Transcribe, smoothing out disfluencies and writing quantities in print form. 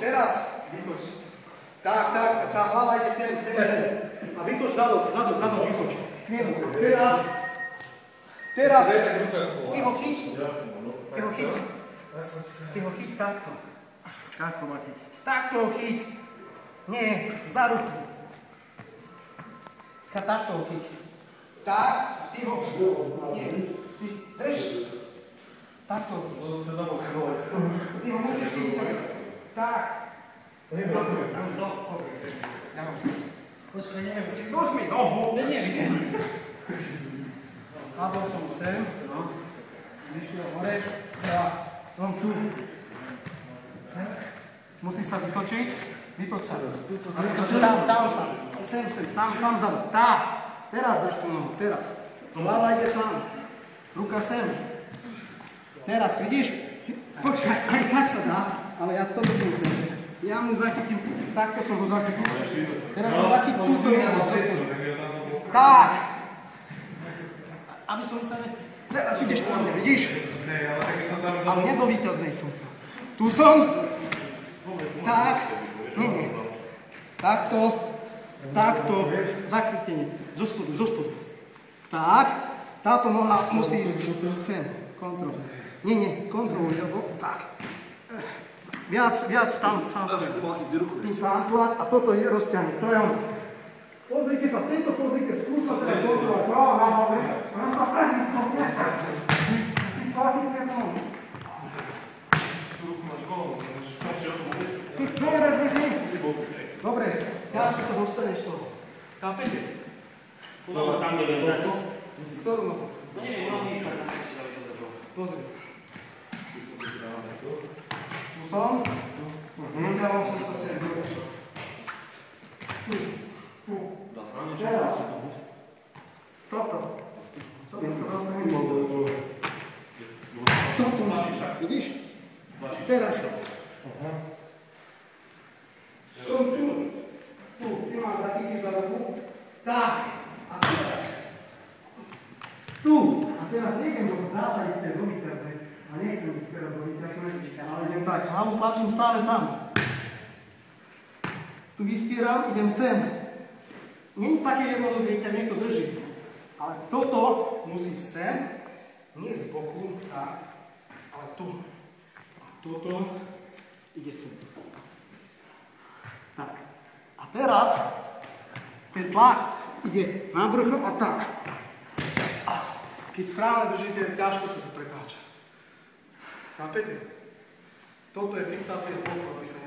Teraz vytoč. Tak, tá hlava ide sem. A vytoč zadom, vytoč. Teraz. Ty ho chyť. Takto. Takto má chytiť. Takto ho chyť. Nie, vzadu. Takto ho chyť. Tak, ty ho. Nie, ty drž. Takto. Ty ho musíš chytiť. Tak. Pozmi nohu. Padol som sem. Vyšiel hore. Som tu. Musíš sa vytočiť. Vytoč sa. Tam sa. Sem. Tam zadu. Tak. Teraz drž tú nohu. Teraz. Hlava ide tam. Ruka sem. Teraz, vidíš? Počkaj, aj tak sa dá. Ale ja to budem sem. Ja mu zachytím. Takto som ho zachytil. Teraz ho zachytím. Tak. Aby som sa Teraz ideš po mne, vidíš? Ale nie do víťaznej som sa. Tu som. Tak. Nie. Takto. Zachytenie. Zo spodu. Tak. Táto noha musí ísť sem. Kontrol. Nie. Kontroluj. Tak. Viac tam. Tým tlak a toto je rozťahnuť. To je ono. Pozrite sa, v tejto pozrite, skúsa teraz kontrolovať. Dobre, ťažko sa dostaneš toho. Chápete? Tam neviem na to. Ktorú nohu? No neviem, nohy tak na to si dali do toho. Pozri. Tu som. Vyťahol som sa sem. Tu. Teraz. Toto. Toto musíš. Vidíš? Teraz. Som tu. Ty ma zachytíš za ruku. Tak. A teraz. Tu. A teraz nejdem do toho. Dá sa ísť do víťaznej. A nechcem ísť teraz do víťaznej. Ale idem tak. Hlavu tlačím stále tam. Tu vystieram, idem sem. Nie je také jednoduché, keď ťa niekto drží. Ale toto musí sem, nie z boku, tak, ale tu. A toto ide sem. Tak. A teraz ten tlak ide na vrch a tak. Keď správne držíte, ťažko sa pretáča. Chápete? Toto je fixácia boku, aby sa